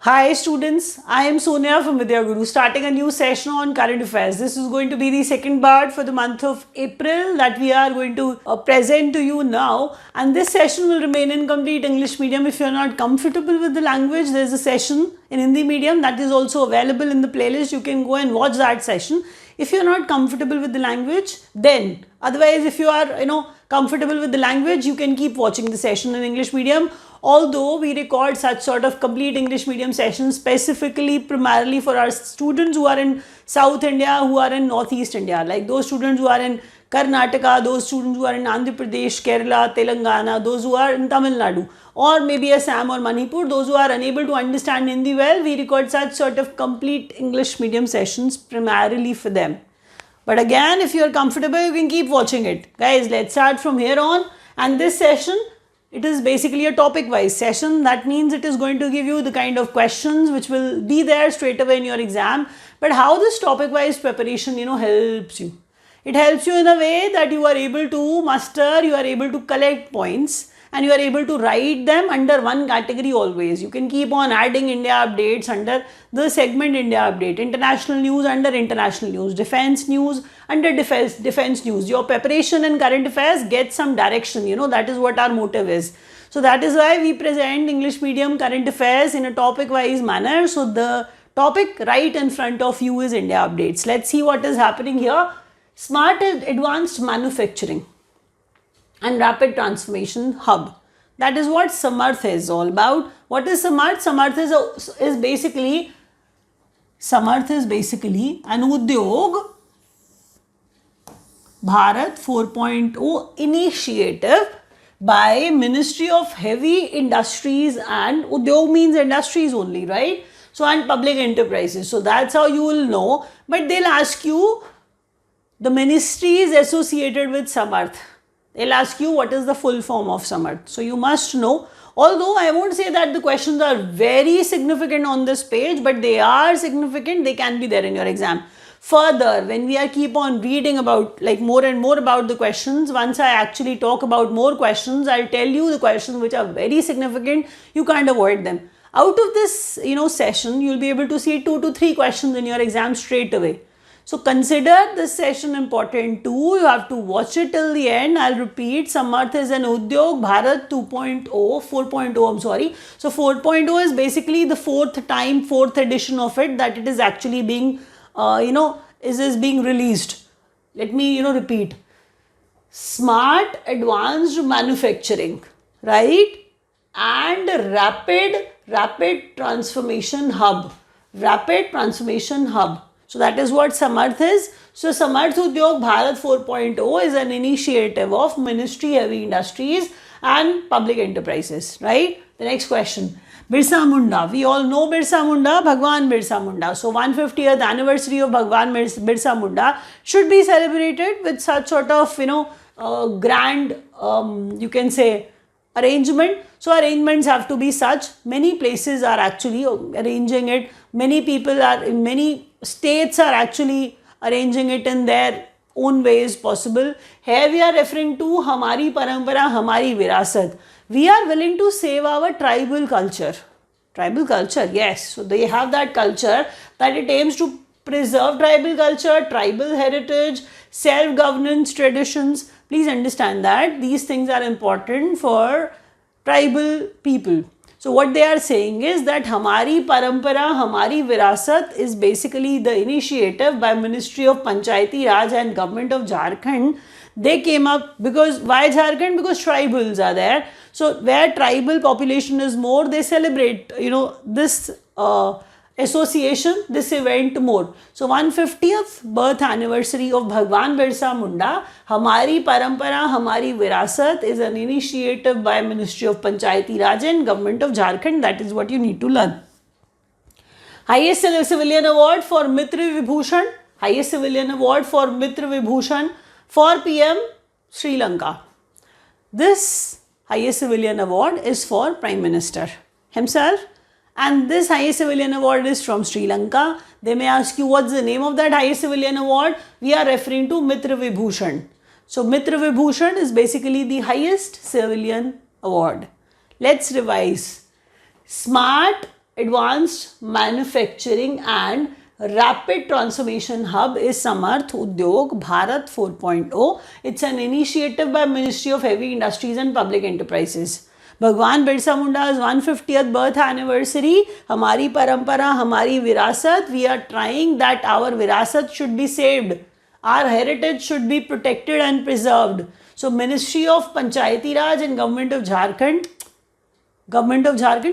Hi students, I am Sonia from Vidya Guru, starting a new session on current affairs. This is going to be the second part for the month of April that we are going to present to you now, and this session will remain in complete English medium. If you are not comfortable with the language, there is a session in Hindi medium that is also available in the playlist. You can go and watch that session. If you are not comfortable with the language, then otherwise if you are comfortable with the language, you can keep watching the session in English medium. Although we record such sort of complete English medium sessions specifically primarily for our students who are in South India, who are in Northeast India, like those students who are in Karnataka, those students who are in Andhra Pradesh, Kerala, Telangana, those who are in Tamil Nadu, or maybe Assam or Manipur, those who are unable to understand Hindi well, we record such sort of complete English medium sessions primarily for them. But again, if you are comfortable, you can keep watching it. Guys, let's start from here on. And this session, it is basically a topic wise session. That means it is going to give you the kind of questions which will be there straight away in your exam. But how this topic wise preparation helps you. It helps you in a way that you are able to muster, you are able to collect points, and you are able to write them under one category always. You can keep on adding India updates under the segment India update, international news under international news, defense news under defense news. Your preparation in current affairs gets some direction, that is what our motive is. So that is why we present English medium current affairs in a topic wise manner. So the topic right in front of you is India updates. Let's see what is happening here. Smart advanced manufacturing and rapid transformation hub. That is what Samarth is all about. What is Samarth? Samarth is basically an Udyog Bharat 4.0 initiative by Ministry of Heavy Industries, and Udyog means industries only, right? So, and public enterprises. So that's how you will know. But they'll ask you the ministries associated with Samarth. They'll ask you what is the full form of Samarth. So you must know. Although I won't say that the questions are very significant on this page, but they are significant. They can be there in your exam. Further, when we keep on reading about more and more about the questions, once I actually talk about more questions, I'll tell you the questions which are very significant. You can't avoid them. Out of this session, you'll be able to see 2 to 3 questions in your exam straight away. So consider this session important too. You have to watch it till the end. I'll repeat, Samarth is an Udyog Bharat 4.0, I'm sorry. So 4.0 is basically the fourth edition of it, that it is actually being, is being released. Let me, repeat. Smart advanced manufacturing, right? And rapid transformation hub. Rapid transformation hub. So that is what Samarth is. So Samarth Udyog Bharat 4.0 is an initiative of Ministry Heavy Industries and Public Enterprises, right? The next question. Birsa Munda. We all know Birsa Munda, Bhagwan Birsa Munda. So 150th anniversary of Bhagwan Birsa Munda should be celebrated with such sort of, grand, you can say, arrangement. So arrangements have to be such. Many places are actually arranging it. Many people are in many states are actually arranging it in their own ways possible. Here we are referring to Hamari Parampara, Hamari Virasat. We are willing to save our tribal culture. Tribal culture, yes. So they have that culture that it aims to preserve tribal culture, tribal heritage, self-governance traditions. Please understand that these things are important for tribal people. So what they are saying is that Hamari Parampara, Hamari Virasat is basically the initiative by Ministry of Panchayati Raj and Government of Jharkhand. They came up because, why Jharkhand? Because tribals are there. So where tribal population is more, they celebrate, this association, this event more. So 150th birth anniversary of Bhagwan Birsa Munda, Hamari Parampara, Hamari Virasat is an initiative by Ministry of Panchayati Raj and Government of Jharkhand. That is what you need to learn. Highest civilian award for Mitra Vibhushan. Highest civilian award for Mitra Vibhushan for PM Sri Lanka. This highest civilian award is for Prime Minister himself. And this highest civilian award is from Sri Lanka. They may ask you what's the name of that highest civilian award. We are referring to Mitra Vibhushan. So Mitra Vibhushan is basically the highest civilian award. Let's revise. Smart Advanced Manufacturing and Rapid Transformation Hub is Samarth Udyog Bharat 4.0. It's an initiative by Ministry of Heavy Industries and Public Enterprises. भगवान Birsa मुंडा's 150th birth anniversary, हमारी परंपरा, हमारी विरासत, we are trying that our virasat should be saved. Our heritage should be protected and preserved. So Ministry of Panchayati Raj and Government of Jharkhand,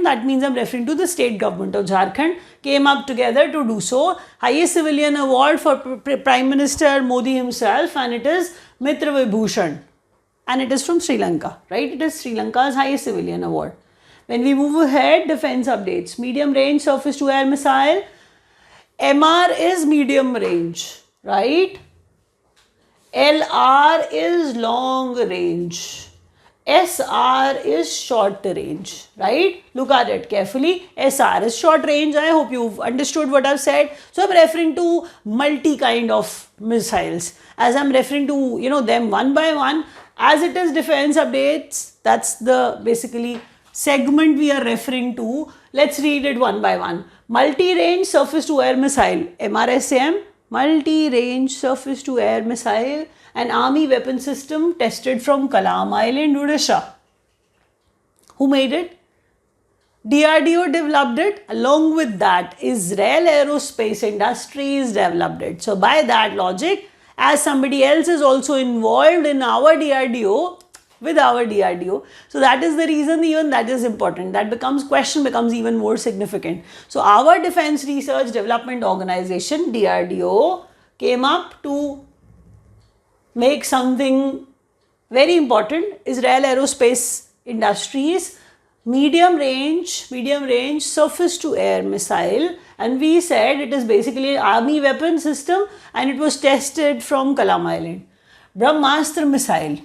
that means I'm referring to the state government of Jharkhand, came up together to do so. Highest civilian award for Prime Minister Modi himself, and it is Mitra Vibhushan. And it is from Sri Lanka, right? It is Sri Lanka's highest civilian award. When we move ahead, defense updates. Medium range surface to air missile. MR is medium range, right? LR is long range. SR is short range, right? Look at it carefully. SR is short range. I hope you've understood what I've said. So I'm referring to multi kind of missiles. As I'm referring to, them one by one, as it is defense updates, that's the basically segment we are referring to. Let's read it one by one. Multi-range surface to air missile, MRSAM, multi-range surface to air missile, an army weapon system tested from Kalam Island, Odisha. Who made it? DRDO developed it. Along with that, Israel Aerospace Industries developed it. So by that logic, as somebody else is also involved in our DRDO, with our DRDO, so that is the reason even that is important. That question becomes even more significant. So our Defense Research Development Organization, DRDO, came up to make something very important. Israel Aerospace Industries, medium range surface to air missile, and we said it is basically an army weapon system and it was tested from Kalam Island. Brahmastra missile.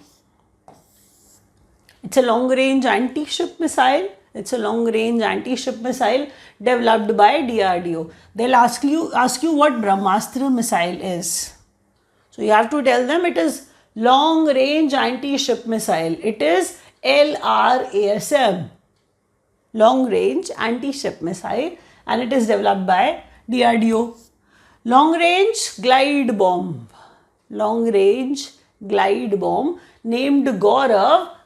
It's a long range anti-ship missile. It's a long range anti-ship missile developed by DRDO. They'll ask you what Brahmastra missile is. So you have to tell them it is long range anti-ship missile. It is LRASM. Long range anti-ship missile, and it is developed by DRDO. Long range glide bomb. Long range glide bomb named Gaurav.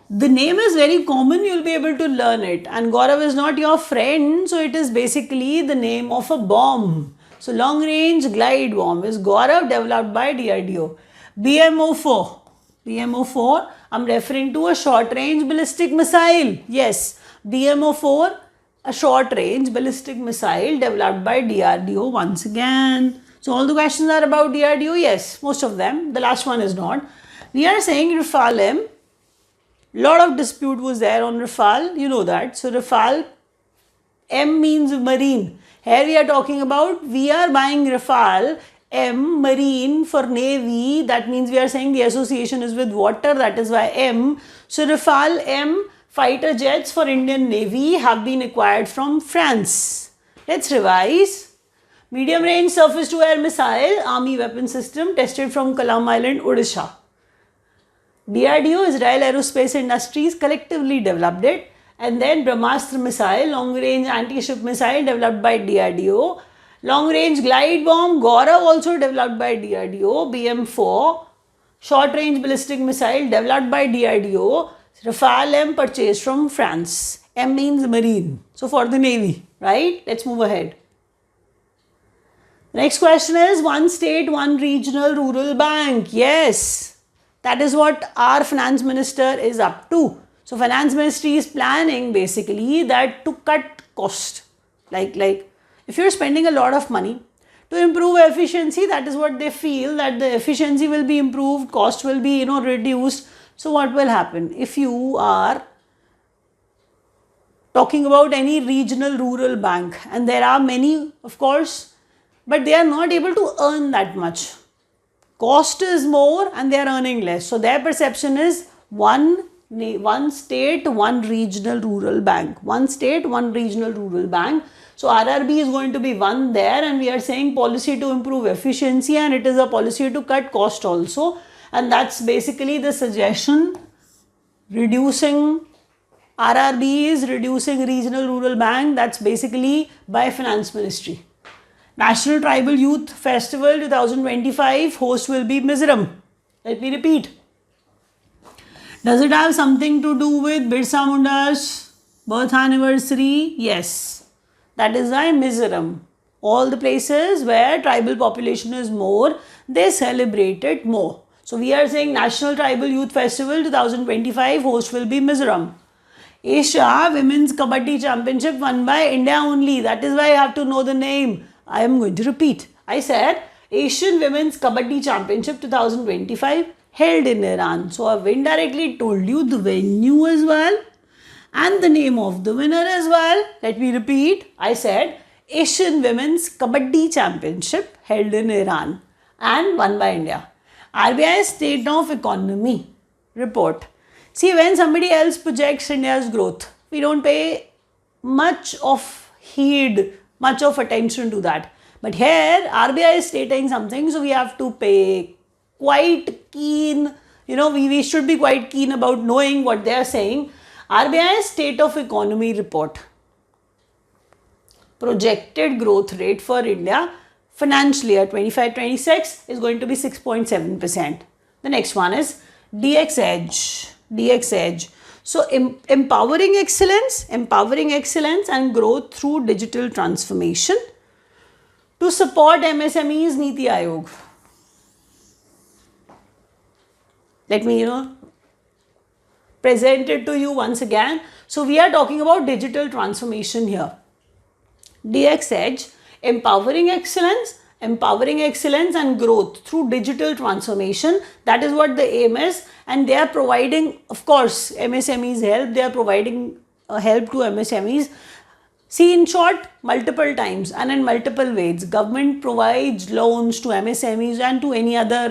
The name is very common, you'll be able to learn it. And Gaurav is not your friend, so it is basically the name of a bomb. So long range glide bomb is Gaurav, developed by DRDO. BMO-4. BMO-4, I'm referring to a short range ballistic missile. Yes, BMO-4, a short range ballistic missile developed by DRDO once again. So all the questions are about DRDO? Yes, most of them. The last one is not. We are saying Rafale M. Lot of dispute was there on Rafale, you know that. So Rafale M means marine. Here we are talking about, we are buying Rafale M, marine, for navy. That means we are saying the association is with water, that is why M. So Rafale M fighter jets for Indian Navy have been acquired from France. Let's revise. Medium range surface to air missile, army weapon system tested from Kalam Island, Odisha. DRDO, Israel Aerospace Industries, collectively developed it. And then Brahmastra missile, long range anti-ship missile developed by DRDO. Long range glide bomb, Gaurav, also developed by DRDO. BM-4, short range ballistic missile developed by DRDO. Rafale M purchased from France. M means marine. So for the navy, right? Let's move ahead. Next question is one state, one regional rural bank. Yes, that is what our finance minister is up to. So finance ministry is planning basically that to cut cost. Like if you're spending a lot of money to improve efficiency, that is what they feel, that the efficiency will be improved, cost will be reduced. So what will happen? If you are talking about any regional rural bank, and there are many of course, but they are not able to earn that much. Cost is more and they are earning less. So their perception is one state, one regional rural bank. One state, one regional rural bank. So RRB is going to be one there, and we are saying policy to improve efficiency, and it is a policy to cut cost also. And that's basically the suggestion, reducing RRB is reducing regional rural bank. That's basically by Finance Ministry. National Tribal Youth Festival 2025, host will be Mizoram. Let me repeat. Does it have something to do with Birsa Munda's birth anniversary? Yes. That is why Mizoram. All the places where tribal population is more, they celebrate it more. So we are saying National Tribal Youth Festival 2025, host will be Mizoram. Asia Women's Kabaddi Championship won by India only. That is why I have to know the name. I am going to repeat. I said Asian Women's Kabaddi Championship 2025 held in Iran. So I've indirectly told you the venue as well and the name of the winner as well. Let me repeat. I said Asian Women's Kabaddi Championship held in Iran and won by India. RBI State of Economy report. See, when somebody else projects India's growth, we don't pay much of heed, much of attention to that. But here, RBI is stating something, so we have to pay quite keen, we should be quite keen about knowing what they are saying. RBI State of Economy report. Projected growth rate for India financial year 25-26 is going to be 6.7%. The next one is DX Edge. DX Edge. So empowering excellence and growth through digital transformation to support MSMEs, Niti Aayog. Let me, present it to you once again. So we are talking about digital transformation here. DX Edge, empowering excellence and growth through digital transformation. That is what the aim is, and they are providing, of course, MSMEs help. They are providing help to MSMEs. See, in short, multiple times and in multiple ways, government provides loans to MSMEs and to any other,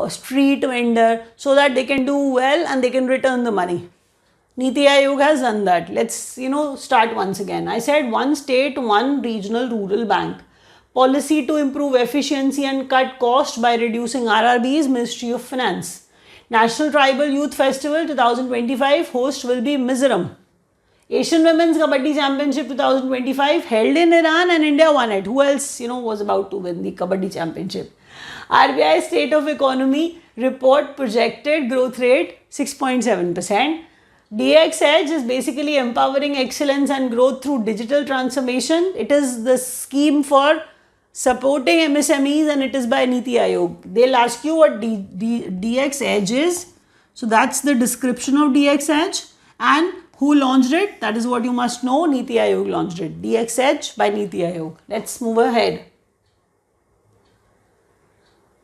street vendor, so that they can do well and they can return the money. Niti Aayog has done that. Let's, start once again. I said one state, one regional rural bank. Policy to improve efficiency and cut cost by reducing RRB's Ministry of Finance. National Tribal Youth Festival 2025, host will be Mizoram. Asian Women's Kabaddi Championship 2025 held in Iran and India won it. Who else, was about to win the Kabaddi Championship? RBI State of Economy report projected growth rate 6.7%. DX Edge is basically empowering excellence and growth through digital transformation. It is the scheme for supporting MSMEs and it is by Niti Aayog. They'll ask you what DX Edge is. So that's the description of DX Edge and who launched it. That is what you must know. Niti Aayog launched it. DX Edge by Niti Aayog. Let's move ahead.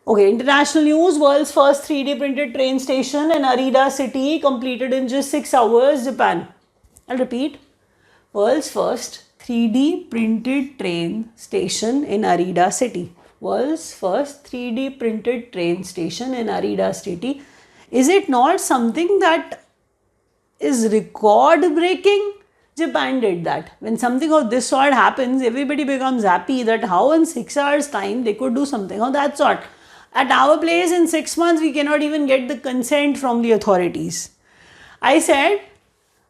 Okay, international news. World's first 3D printed train station in Arida city completed in just 6 hours, Japan. I'll repeat. World's first 3D printed train station in Arida city. World's first 3D printed train station in Arida city. Is it not something that is record breaking? Japan did that. When something of this sort happens, everybody becomes happy that how in 6 hours time they could do something of that sort. At our place in 6 months, we cannot even get the consent from the authorities. I said,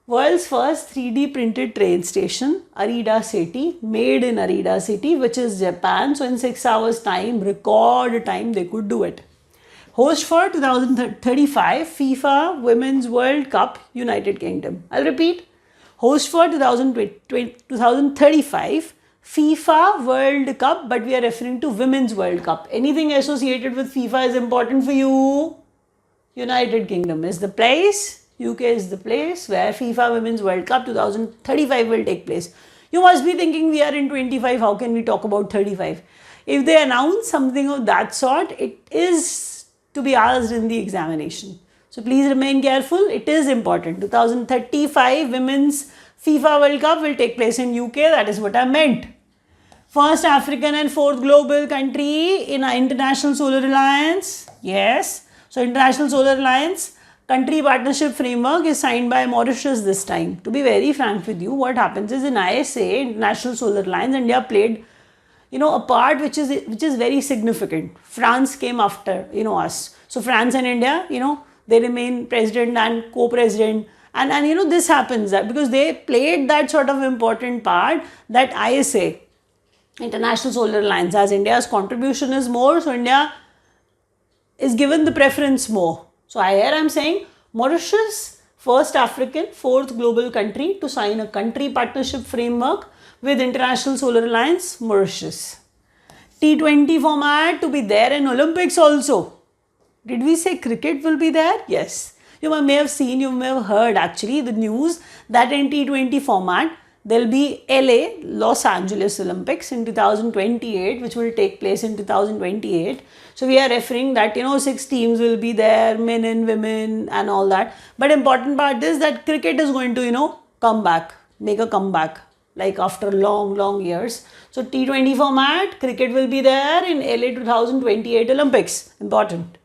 world's first 3D printed train station, Arida city, made in Arida city, which is Japan. So in 6 hours time, record time, they could do it. Host for 2035 FIFA Women's World Cup, United Kingdom. I'll repeat. Host for 2035 FIFA World Cup, but we are referring to Women's World Cup. Anything associated with FIFA is important for you. United Kingdom is the place. UK is the place where FIFA Women's World Cup 2035 will take place. You must be thinking we are in 25. How can we talk about 35? If they announce something of that sort, it is to be asked in the examination. So please remain careful. It is important. 2035 Women's FIFA World Cup will take place in UK. That is what I meant. First African and fourth global country in our International Solar Alliance. Yes. So International Solar Alliance country partnership framework is signed by Mauritius this time. To be very frank with you, what happens is in ISA, International Solar Alliance, India played, a part which is very significant. France came after, us. So France and India, they remain president and co-president And this happens that because they played that sort of important part, that ISA, International Solar Alliance, as India's contribution is more, so India is given the preference more. So here I'm saying Mauritius, first African, fourth global country to sign a country partnership framework with International Solar Alliance, Mauritius. T20 format to be there in Olympics also. Did we say cricket will be there? Yes. You may have seen, you may have heard actually the news that in T20 format, there will be LA, Los Angeles Olympics in 2028, which will take place in 2028. So we are referring that, 6 teams will be there, men and women and all that. But important part is that cricket is going to, come back, make a comeback, like after long years. So T20 format, cricket will be there in LA 2028 Olympics. Important.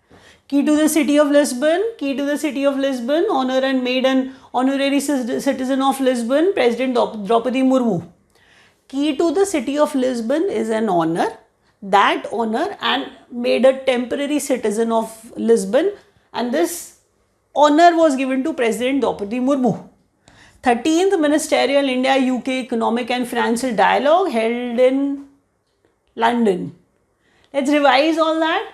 Key to the city of Lisbon, honor and made an honorary citizen of Lisbon, President Draupadi Murmu. Key to the city of Lisbon is an honor. That honor and made a temporary citizen of Lisbon, and this honor was given to President Draupadi Murmu. 13th Ministerial India-UK Economic and Financial Dialogue held in London. Let's revise all that.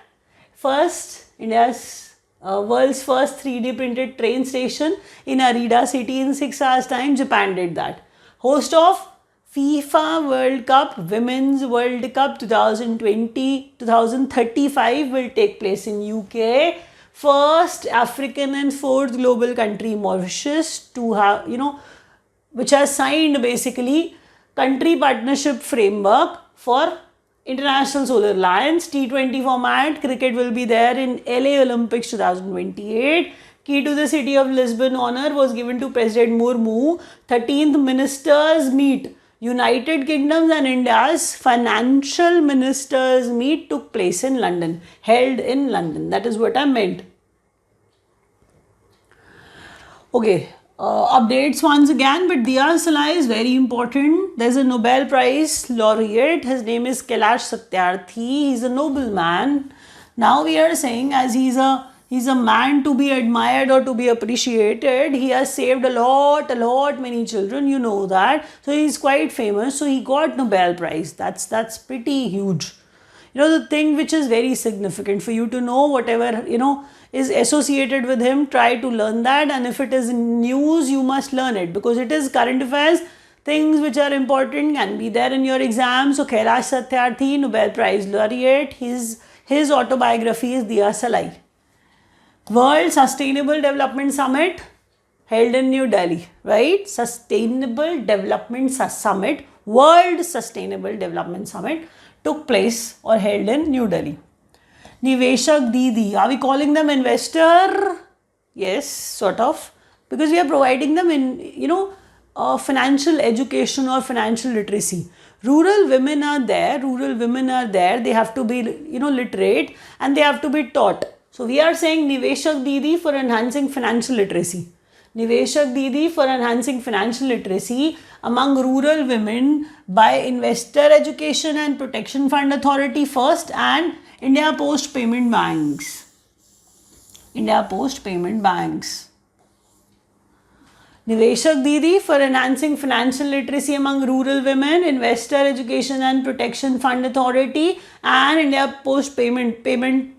First, India's world's first 3D printed train station in Arida city in 6 hours time. Japan did that. Host of FIFA World Cup, Women's World Cup 2020-2035 will take place in UK. First African and fourth global country, Mauritius, to have, which has signed basically country partnership framework for International Solar Alliance. T20 format, cricket will be there in LA Olympics 2028. Key to the city of Lisbon honor was given to President Murmu. 13th Ministers Meet, United Kingdom's and India's financial ministers meet took place in London, held in London. That is what I meant. Okay, updates once again, but Diya Salai is very important. There's a Nobel Prize laureate. His name is Kailash Satyarthi. He's a nobleman. Now we are saying, as he's a man to be admired or to be appreciated. He has saved a lot many children, you know that. So he's quite famous. So he got Nobel Prize. That's pretty huge. The thing which is very significant for you to know, whatever, is associated with him, try to learn that. And if it is news, you must learn it because it is current affairs. Things which are important can be there in your exam. So Kailash Satyarthi, Nobel Prize laureate. His autobiography is Diya Salai. World Sustainable Development Summit held in New Delhi, right? Sustainable Development Summit, World Sustainable Development Summit took place or held in New Delhi. Niveshak Didi, are we calling them investor? Yes, sort of, because we are providing them in, financial education or financial literacy. Rural women are there, they have to be, literate and they have to be taught. So we are saying Niveshak Didi for enhancing financial literacy. Niveshak Didi for enhancing financial literacy among rural women by Investor Education and Protection Fund Authority first and India Post Payment Banks. Niveshak Didi for enhancing financial literacy among rural women, Investor Education and Protection Fund Authority and India Post Payment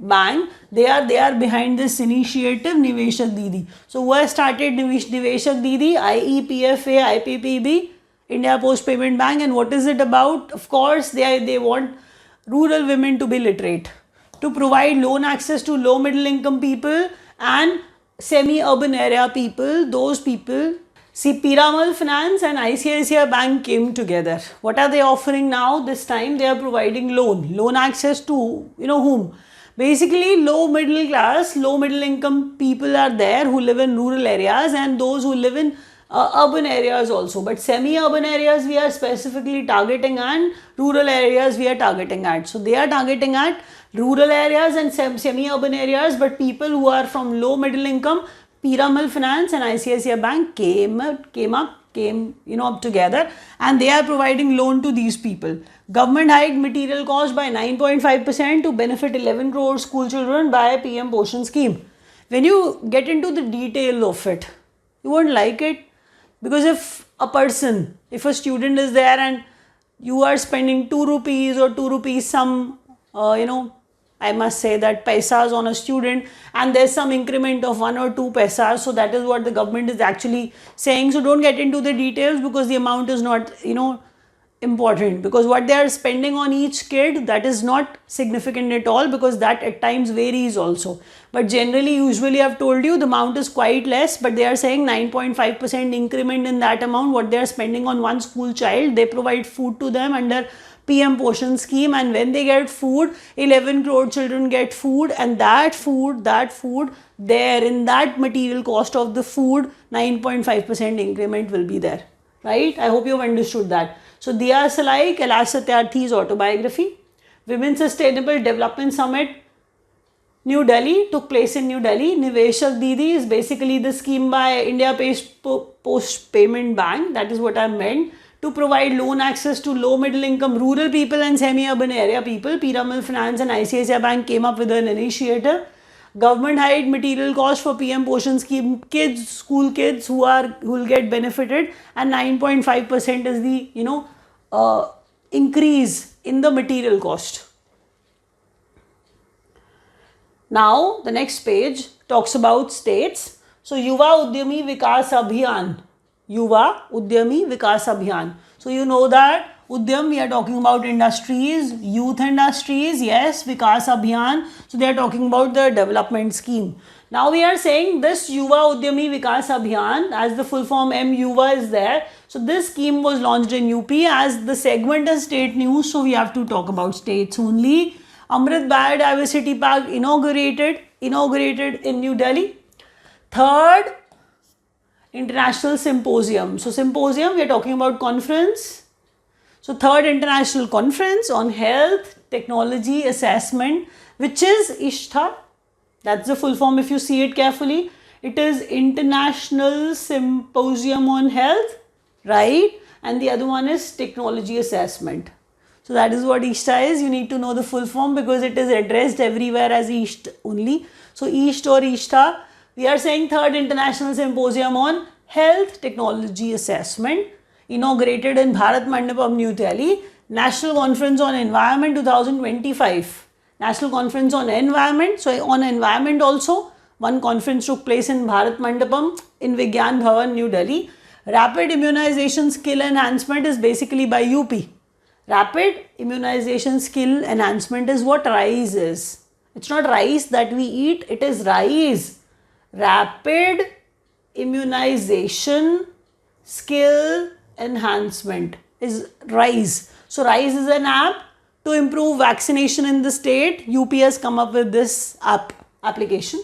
Bank. They are behind this initiative, Niveshak Didi. So who has started Niveshak Didi? IEPFA, IPPB, India Post Payment Bank. And what is it about? Of course, they want rural women to be literate, to provide loan access to low middle income people and semi-urban area people, those people. See, Piramal Finance and ICICI Bank came together. What are they offering now? This time they are providing loan access to, whom? Basically, low middle class, low middle income people are there who live in rural areas and those who live in urban areas also. But semi-urban areas we are specifically targeting and rural areas we are targeting at. So they are targeting at rural areas and semi-urban areas, but people who are from low middle income, Piramal Finance and ICICI Bank came up together and they are providing loan to these people. Government hiked material cost by 9.5% to benefit 11 crore school children by PM Poshan scheme. When you get into the detail of it, You won't like it, because if a student is there and you are spending 2 rupees or 2 rupees some, I must say that paisas on a student, and there's some increment of 1 or 2 paisas, so that is what the government is actually saying. So don't get into the details, because the amount is not, important, because what they are spending on each kid, that is not significant at all, because that at times varies also. But generally, usually I've told you the amount is quite less, but they are saying 9.5% increment in that amount what they are spending on one school child. They provide food to them under PM Poshan scheme, and when they get food, 11 crore children get food, and that food there in that material cost of the food, 9.5% increment will be there, right? I hope you've understood that. So Diya Salai, Kailash Satyarthi's autobiography. Women's Sustainable Development Summit, New Delhi, took place in New Delhi. Niveshak Didi is basically the scheme by India Post Payment Bank, that is what I meant, to provide loan access to low middle income rural people and semi-urban area people. Piramal Finance and ICICI Bank came up with an initiative. Government hide material cost for PM Poshan scheme kids, school kids who will get benefited, and 9.5% is the increase in the material cost. Now the next page talks about states. So Yuva Udyami Vikas Abhiyan. Yuva Udyami Vikas Abhiyan. So you know that Udyam, we are talking about industries, youth industries, yes, Vikas Abhiyan. So they are talking about the development scheme. Now we are saying this Yuva Udyami Vikas Abhiyan, as the full form MYuva is there. So this scheme was launched in UP, as the segment is state news, so we have to talk about states only. Amrit Biodiversity Park inaugurated in New Delhi. Third International Symposium. So symposium, we are talking about conference. So third international conference on health technology assessment, which is ISHTA. That's the full form if you see it carefully. It is International Symposium on Health, right? And the other one is technology assessment. So that is what ISHTA is. You need to know the full form, because it is addressed everywhere as ISHT only. So ISHT or ISHTA, we are saying third international symposium on health technology assessment, inaugurated in Bharat Mandapam, New Delhi. National Conference on Environment 2025. National Conference on Environment. So on environment also, one conference took place in Bharat Mandapam in Vigyan Bhavan, New Delhi. Rapid immunization skill enhancement is basically by UP. Rapid immunization skill enhancement is what RISE is. It's not rice that we eat, it is RISE. Rapid immunization skill enhancement is RISE. So RISE is an app to improve vaccination in the state. UP has come up with this application.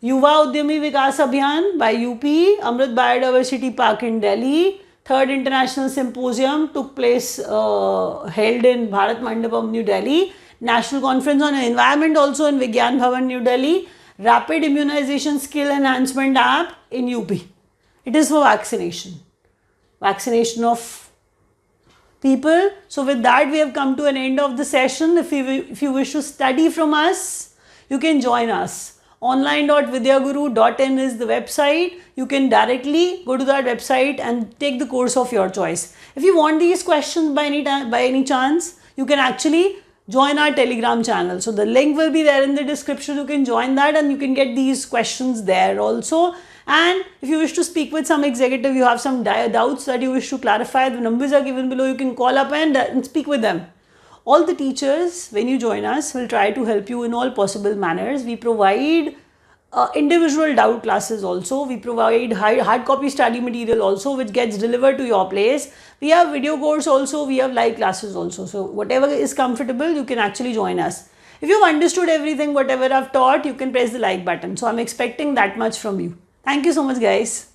Yuva Udyami Vikas Abhiyan by UP, Amrit Biodiversity Park in Delhi. Third International Symposium took place, held in Bharat Mandapam, New Delhi. National Conference on Environment also in Vigyan Bhavan, New Delhi. Rapid Immunization Skill Enhancement app in UP. It is for vaccination of people. So with that, we have come to an end of the session. If you wish to study from us, you can join us. Online.vidyaguru.in is the website. You can directly go to that website and take the course of your choice. If you want these questions by any chance, you can actually join our Telegram channel. So the link will be there in the description. You can join that and you can get these questions there also. And if you wish to speak with some executive, you have some doubts that you wish to clarify, the numbers are given below. You can call up and speak with them. All the teachers, when you join us, will try to help you in all possible manners. We provide individual doubt classes also. We provide hard copy study material also, which gets delivered to your place. We have video course also. We have live classes also. So whatever is comfortable, you can actually join us. If you've understood everything, whatever I've taught, you can press the like button. So I'm expecting that much from you. Thank you so much, guys.